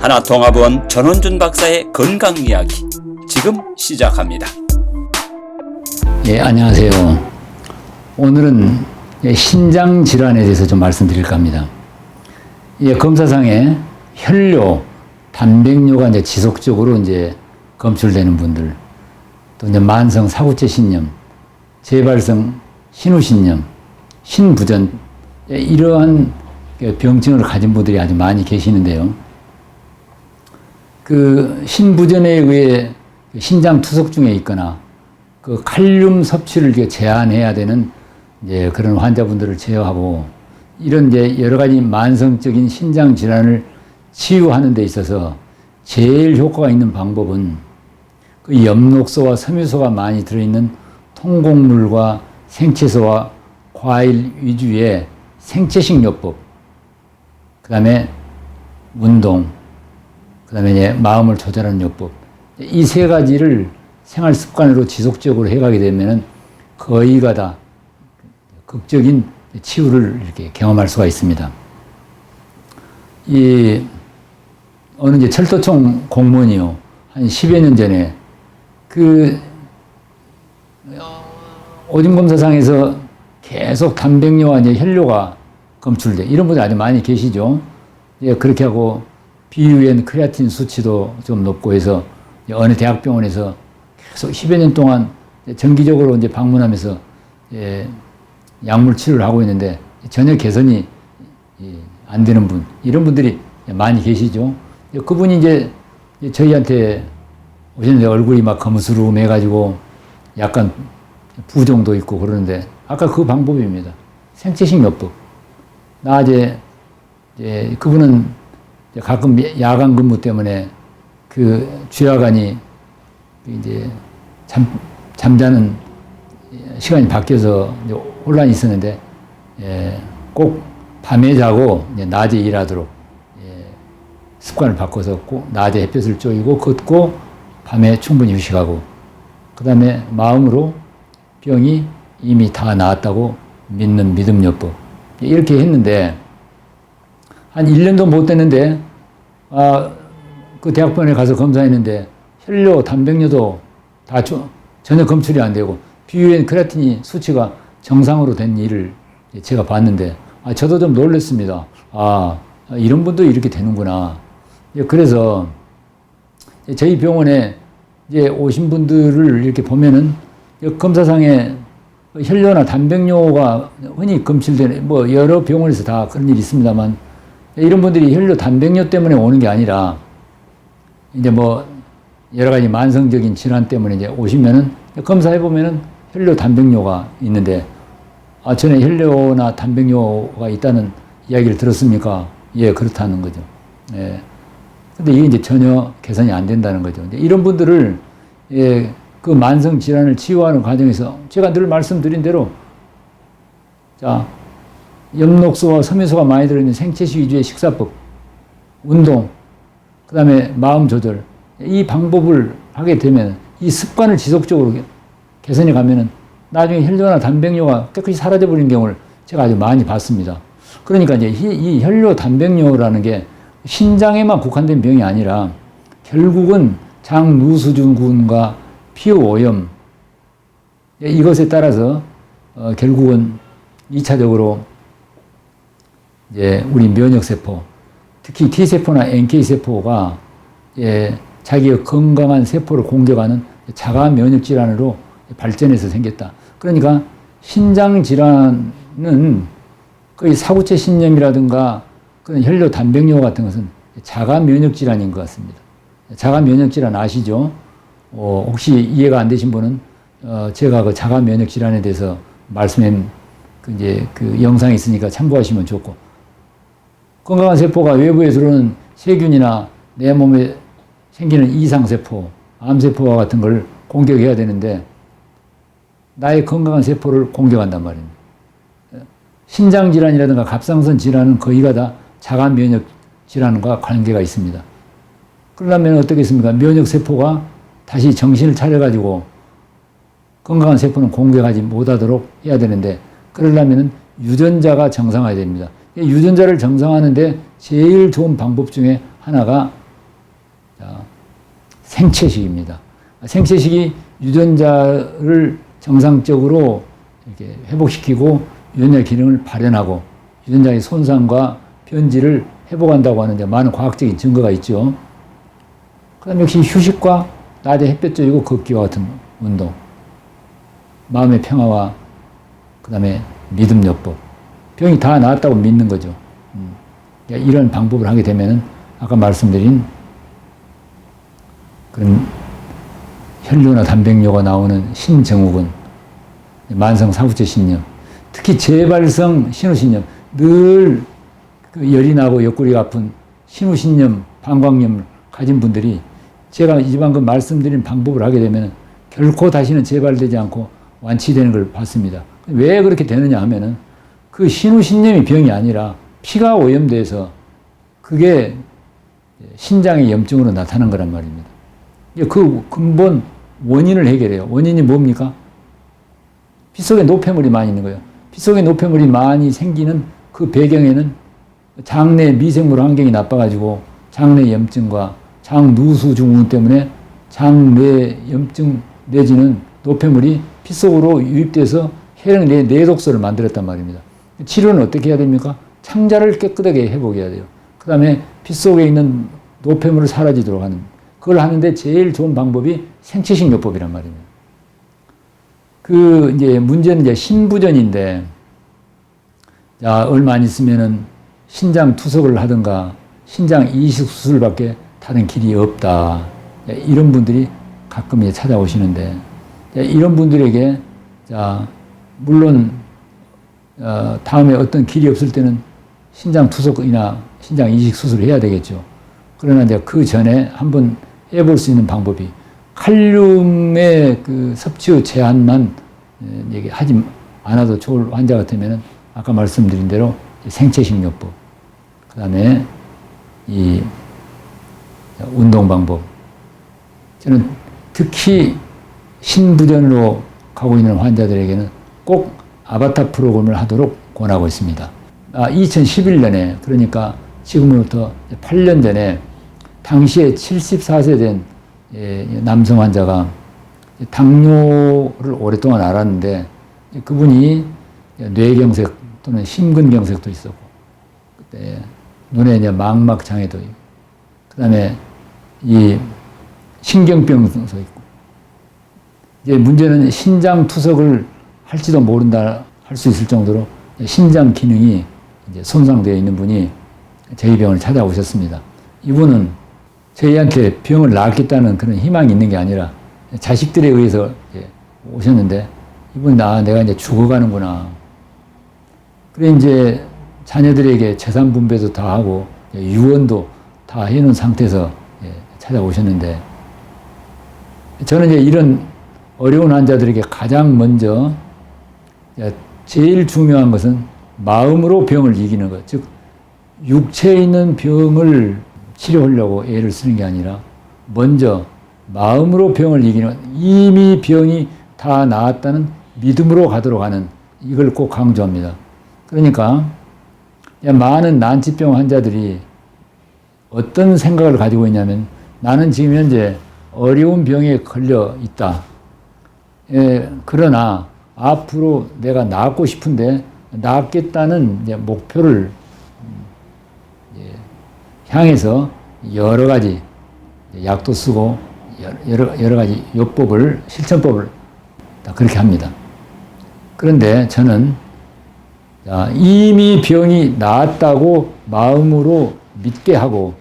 하나통합원 전원준 박사의 건강 이야기 지금 시작합니다. 예, 안녕하세요. 오늘은 신장 질환에 대해서 좀 말씀드릴까 합니다. 예, 검사상에 혈뇨, 단백뇨가 이제 지속적으로 이제 검출되는 분들, 또 이제 만성 사구체 신염, 재발성 신우신염, 신부전, 이러한 병증을 가진 분들이 아주 많이 계시는데요. 그 신부전에 의해 신장 투석중에 있거나 그 칼륨 섭취를 제한해야 되는 이제 그런 환자분들을 제어하고, 이런 이제 여러 가지 만성적인 신장 질환을 치유하는 데 있어서 제일 효과가 있는 방법은 그 엽록소와 섬유소가 많이 들어있는 통곡물과 생채소와 과일 위주의 생채식요법, 그 다음에 운동, 그 다음에 이제 마음을 조절하는 요법, 이 세 가지를 생활 습관으로 지속적으로 해가게 되면은 거의가 다 극적인 치유를 이렇게 경험할 수가 있습니다. 이 어느 이제 철도청 공무원이요, 한 10여 년 전에 그 오줌 검사상에서 계속 단백뇨와 이제 혈뇨가 검출돼, 이런 분들 아주 많이 계시죠. 예, 그렇게 하고 비유엔 크레아틴 수치도 좀 높고 해서 어느 대학병원에서 계속 10여 년 동안 정기적으로 이제 방문하면서 약물 치료를 하고 있는데 전혀 개선이 안 되는 분, 이런 분들이 많이 계시죠. 그분이 이제 저희한테 오시는데 얼굴이 막 거무스름해가지고 약간 부종도 있고 그러는데, 아까 그 방법입니다. 생체식요법. 낮에 그분은 가끔 야간 근무 때문에 그 주야간이 이제 잠자는 시간이 바뀌어서 혼란이 있었는데, 꼭 밤에 자고 낮에 일하도록 습관을 바꿔서 꼭 낮에 햇볕을 쬐고 걷고 밤에 충분히 휴식하고, 그 다음에 마음으로 병이 이미 다 나았다고 믿는 믿음요법, 이렇게 했는데 한 1년도 못 됐는데 그 대학병원에 가서 검사했는데 혈뇨, 단백뇨도 다 전혀 검출이 안 되고 비유엔 크레아틴이 수치가 정상으로 된 일을 제가 봤는데 저도 좀 놀랐습니다. 이런 분도 이렇게 되는구나. 그래서 저희 병원에 이제 오신 분들을 이렇게 보면은 검사상에 혈뇨나 단백뇨가 흔히 검출되는, 뭐 여러 병원에서 다 그런 일이 있습니다만, 이런 분들이 혈뇨, 단백뇨 때문에 오는 게 아니라 이제 뭐 여러 가지 만성적인 질환 때문에 이제 오시면은 검사해 보면은 혈뇨, 단백뇨가 있는데, 전에 혈뇨나 단백뇨가 있다는 이야기를 들었습니까? 예, 그렇다는 거죠. 예. 근데 이게 이제 전혀 개선이 안 된다는 거죠. 이런 분들을 그 만성 질환을 치유하는 과정에서 제가 늘 말씀드린 대로, 자, 엽록소와 섬유소가 많이 들어있는 생채식 위주의 식사법, 운동, 그 다음에 마음 조절, 이 방법을 하게 되면, 이 습관을 지속적으로 개선해 가면은 나중에 혈뇨나 단백뇨가 깨끗이 사라져버리는 경우를 제가 아주 많이 봤습니다. 그러니까 이제 이 혈뇨, 단백뇨라는 게 신장에만 국한된 병이 아니라 결국은 장 누수증후군과 피부 오염, 이것에 따라서 결국은 2차적으로 이제 우리 면역세포, 특히 T세포나 NK세포가 자기의 건강한 세포를 공격하는 자가 면역질환으로 발전해서 생겼다. 그러니까 신장질환은 거의 사구체 신염이라든가 그런 혈뇨, 단백뇨 같은 것은 자가 면역질환인 것 같습니다. 자가 면역질환 아시죠? 혹시 이해가 안 되신 분은 제가 그 자가 면역질환에 대해서 말씀한 그 영상이 있으니까 참고하시면 좋고, 건강한 세포가 외부에 들어오는 세균이나 내 몸에 생기는 이상세포, 암세포와 같은 걸 공격해야 되는데 나의 건강한 세포를 공격한단 말입니다. 신장질환이라든가 갑상선 질환은 거의가 다 자가 면역 질환과 관계가 있습니다. 그러려면 어떻겠습니까? 면역세포가 다시 정신을 차려가지고 건강한 세포는 공격하지 못하도록 해야 되는데, 그러려면 유전자가 정상화해야 됩니다. 유전자를 정상화하는데 제일 좋은 방법 중에 하나가 생체식입니다. 생체식이 유전자를 정상적으로 이렇게 회복시키고 유전자 기능을 발현하고 유전자의 손상과 변질을 회복한다고 하는데 많은 과학적인 증거가 있죠. 그 다음에 역시 휴식과 낮에 햇볕 쬐고 걷기와 같은 운동, 마음의 평화와 그 다음에 믿음요법, 병이 다 나았다고 믿는 거죠. 이런 방법을 하게 되면은 아까 말씀드린 그런 혈류나 단백뇨가 나오는 신증후군, 만성 사후체 신염, 특히 재발성 신우신염, 늘 그 열이 나고 옆구리가 아픈 신우신염, 방광염을 가진 분들이 제가 이 방금 말씀드린 방법을 하게 되면 결코 다시는 재발되지 않고 완치되는 걸 봤습니다. 왜 그렇게 되느냐 하면은 그 신우신염이 병이 아니라 피가 오염돼서 그게 신장의 염증으로 나타난 거란 말입니다. 그 근본 원인을 해결해요. 원인이 뭡니까? 피 속에 노폐물이 많이 있는 거예요. 피 속에 노폐물이 많이 생기는 그 배경에는 장내 미생물 환경이 나빠가지고 장내 염증과 장누수 증후군 때문에 장내 염증 내지는 노폐물이 피 속으로 유입돼서 혈액 내 내독소를 만들었단 말입니다. 치료는 어떻게 해야 됩니까? 창자를 깨끗하게 회복해야 돼요. 그 다음에 피 속에 있는 노폐물을 사라지도록 하는, 그걸 하는데 제일 좋은 방법이 생체식 요법이란 말입니다. 그 이제 문제는 이제 신부전인데, 자, 얼마 안 있으면은 신장 투석을 하든가 신장 이식 수술밖에 다른 길이 없다. 이런 분들이 가끔 이제 찾아오시는데, 이런 분들에게 자, 물론 다음에 어떤 길이 없을 때는 신장 투석이나 신장 이식 수술을 해야 되겠죠. 그러나 이제 그 전에 한번 해볼 수 있는 방법이 칼륨의 그 섭취 제한만 얘기하지 않아도 좋을 환자 같으면은 아까 말씀드린 대로 생체식 요법, 그 다음에 이 운동 방법. 저는 특히 신부전으로 가고 있는 환자들에게는 꼭 아바타 프로그램을 하도록 권하고 있습니다. 2011년에, 그러니까 지금부터 8년 전에 당시에 74세 된 남성 환자가 당뇨를 오랫동안 앓았는데 그분이 뇌경색 또는 심근경색도 있었고 그때 눈에 이제 망막 장애도 있고 그다음에 이 신경병도 있고 이제 문제는 신장 투석을 할지도 모른다 할 수 있을 정도로 신장 기능이 이제 손상되어 있는 분이 저희 병원을 찾아오셨습니다. 이분은 저희한테 병을 낫겠다는 그런 희망이 있는 게 아니라 자식들에 의해서 오셨는데 이분 내가 이제 죽어가는구나. 그래 이제 자녀들에게 재산 분배도 다 하고 유언도 다 해놓은 상태에서 찾아오셨는데 저는 이제 이런 어려운 환자들에게 가장 먼저 제일 중요한 것은 마음으로 병을 이기는 것. 즉 육체에 있는 병을 치료하려고 애를 쓰는 게 아니라 먼저 마음으로 병을 이기는 것. 이미 병이 다 나았다는 믿음으로 가도록 하는, 이걸 꼭 강조합니다. 그러니까 많은 난치병 환자들이 어떤 생각을 가지고 있냐면 나는 지금 현재 어려운 병에 걸려 있다. 그러나 앞으로 내가 낫고 싶은데 낫겠다는 이제 목표를 향해서 여러 가지 약도 쓰고 여러 가지 요법을, 실천법을 다 그렇게 합니다. 그런데 저는 이미 병이 나았다고 마음으로 믿게 하고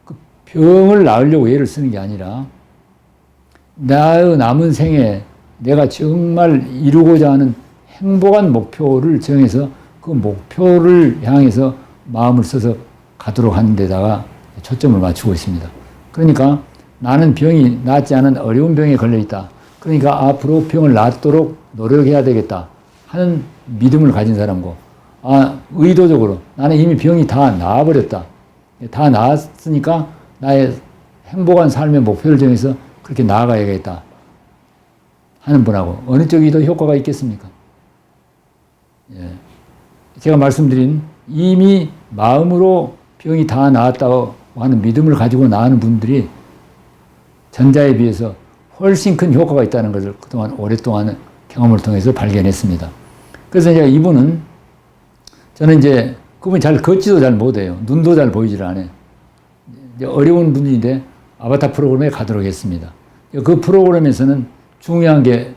그 병을 나으려고 애를 쓰는 게 아니라 나의 남은 생에 내가 정말 이루고자 하는 행복한 목표를 정해서 그 목표를 향해서 마음을 써서 가도록 하는 데다가 초점을 맞추고 있습니다. 그러니까 나는 병이 낫지 않은 어려운 병에 걸려 있다. 그러니까 앞으로 병을 낫도록 노력해야 되겠다 하는 믿음을 가진 사람고, 의도적으로 나는 이미 병이 다 나아버렸다. 다 나았으니까 나의 행복한 삶의 목표를 정해서 그렇게 나아가야겠다 하는 분하고 어느 쪽이 더 효과가 있겠습니까? 제가 말씀드린 이미 마음으로 병이 다 나았다고 하는 믿음을 가지고 나아는 분들이 전자에 비해서 훨씬 큰 효과가 있다는 것을 그동안 오랫동안 경험을 통해서 발견했습니다. 그래서 이제 이분은 저는 이제 그분이 잘 걷지도 잘 못해요. 눈도 잘 보이질 않아요. 이제 어려운 분인데 아바타 프로그램에 가도록 했습니다. 그 프로그램에서는 중요한 게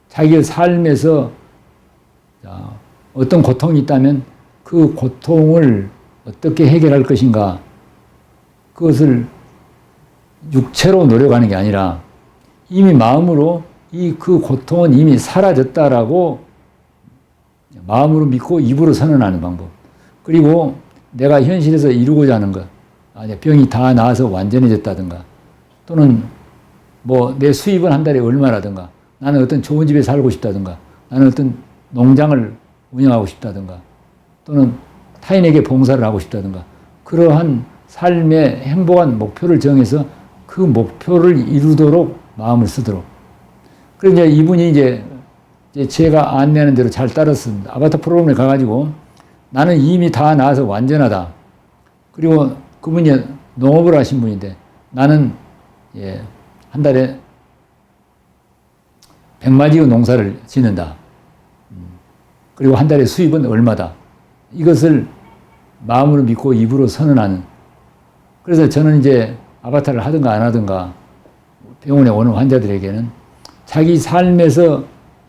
자기 삶에서 어떤 고통이 있다면 그 고통을 어떻게 해결할 것인가, 그것을 육체로 노력하는 게 아니라 이미 마음으로 그 고통은 이미 사라졌다라고 마음으로 믿고 입으로 선언하는 방법. 그리고 내가 현실에서 이루고자 하는 것, 병이 다 나아서 완전해졌다든가, 또는 뭐 내 수입은 한 달에 얼마라든가, 나는 어떤 좋은 집에 살고 싶다든가, 나는 어떤 농장을 운영하고 싶다든가, 또는 타인에게 봉사를 하고 싶다든가, 그러한 삶의 행복한 목표를 정해서 그 목표를 이루도록 마음을 쓰도록. 그래서 이제 이분이 이제 제가 안내하는 대로 잘 따랐습니다. 아바타 프로그램에 가가지고 나는 이미 다 나아서 완전하다. 그리고 그분이 농업을 하신 분인데 나는 한 달에 100마디의 농사를 짓는다. 그리고 한 달에 수입은 얼마다. 이것을 마음으로 믿고 입으로 선언하는. 그래서 저는 이제 아바타를 하든가 안 하든가 병원에 오는 환자들에게는 자기 삶에서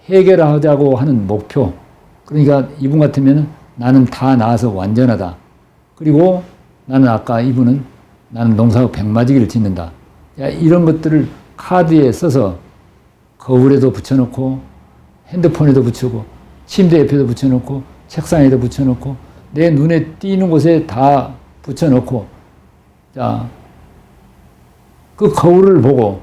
해결하자고 하는 목표. 그러니까 이분 같으면 나는 다 나아서 완전하다. 그리고 나는 아까 이분은 나는 농사로 100마디기를 짓는다. 이런 것들을 카드에 써서 거울에도 붙여놓고 핸드폰에도 붙이고 침대 옆에도 붙여놓고 책상에도 붙여놓고 내 눈에 띄는 곳에 다 붙여놓고 그 거울을 보고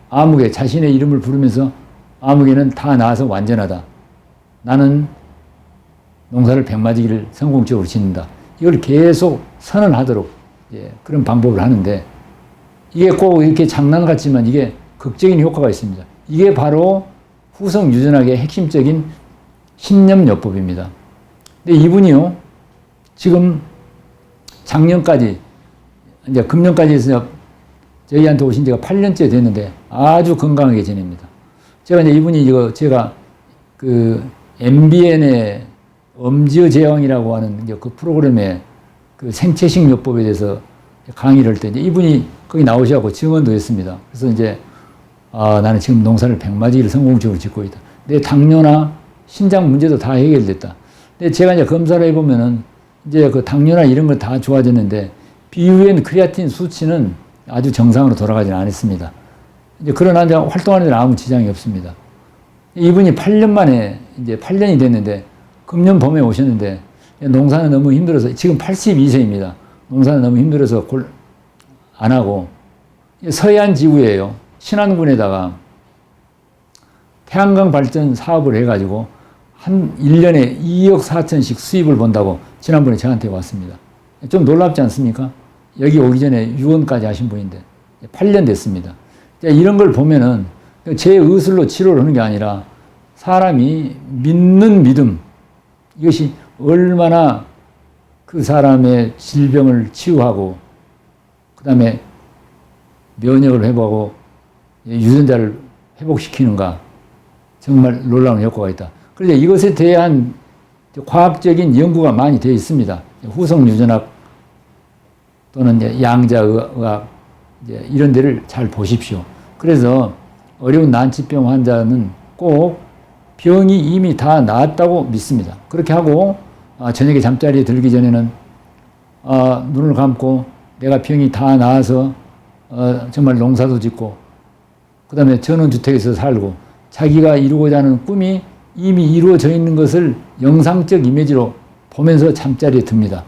아무개 자신의 이름을 부르면서 아무개는 다 나아서 완전하다. 나는 농사를 100마디기를 성공적으로 짓는다. 이걸 계속 선언하도록 그런 방법을 하는데 이게 꼭 이렇게 장난 같지만 이게 극적인 효과가 있습니다. 이게 바로 후성 유전학의 핵심적인 신념요법입니다. 근데 이분이요, 지금 작년까지, 이제 금년까지 해서 저희한테 오신 지가 8년째 됐는데 아주 건강하게 지냅니다. 제가 이제 이분이 제가 그 MBN의 엄지의 제왕이라고 하는 이제 그 프로그램에 그 생체식 요법에 대해서 강의를 할 때 이제 이분이 거기 나오셔서 증언도 했습니다. 그래서 이제 나는 지금 농사를 100마디기를 성공적으로 짓고 있다. 내 당뇨나 신장 문제도 다 해결됐다. 근데 제가 이제 검사를 해보면은 이제 그 당뇨나 이런 거 다 좋아졌는데 BUN 크레아틴 수치는 아주 정상으로 돌아가지는 않았습니다. 이제 그러나 이제 활동하는 데는 아무 지장이 없습니다. 이분이 8년 만에 이제 8년이 됐는데 금년 봄에 오셨는데 농사는 너무 힘들어서 지금 82세입니다. 농사는 너무 힘들어서 안 하고 서해안 지구예요. 신안군에다가 태양광 발전 사업을 해가지고 한 1년에 2억 4천씩 수입을 본다고 지난번에 저한테 왔습니다. 좀 놀랍지 않습니까? 여기 오기 전에 유언까지 하신 분인데 8년 됐습니다. 이런 걸 보면은 제 의술로 치료를 하는 게 아니라 사람이 믿는 믿음, 이것이 얼마나 그 사람의 질병을 치유하고 그 다음에 면역을 회복하고 유전자를 회복시키는가, 정말 놀라운 효과가 있다. 그런데 이것에 대한 과학적인 연구가 많이 되어 있습니다. 후성 유전학 또는 이제 양자의학 이런 데를 잘 보십시오. 그래서 어려운 난치병 환자는 꼭 병이 이미 다 나았다고 믿습니다. 그렇게 하고 저녁에 잠자리에 들기 전에는 눈을 감고 내가 병이 다 나아서 정말 농사도 짓고 그 다음에 전원주택에서 살고 자기가 이루고자 하는 꿈이 이미 이루어져 있는 것을 영상적 이미지로 보면서 잠자리에 듭니다.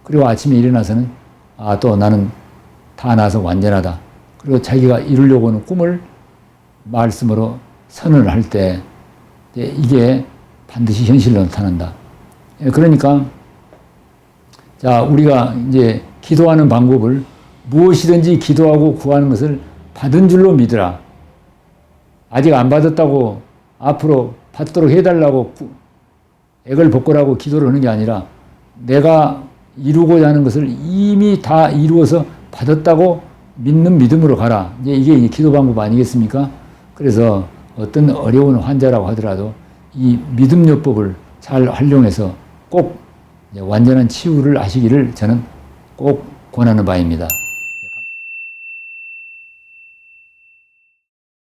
그리고 아침에 일어나서는 또 나는 다 나아서 완전하다. 그리고 자기가 이루려고 하는 꿈을 말씀으로 선언을 할 때 이게 반드시 현실로 나타난다. 그러니까 우리가 이제 기도하는 방법을 무엇이든지 기도하고 구하는 것을 받은 줄로 믿으라. 아직 안 받았다고 앞으로 받도록 해달라고 액을 복걸하고 기도를 하는 게 아니라 내가 이루고자 하는 것을 이미 다 이루어서 받았다고 믿는 믿음으로 가라. 이게 기도 방법 아니겠습니까? 그래서 어떤 어려운 환자라고 하더라도 이 믿음요법을 잘 활용해서 꼭 완전한 치유를 하시기를 저는 꼭 권하는 바입니다.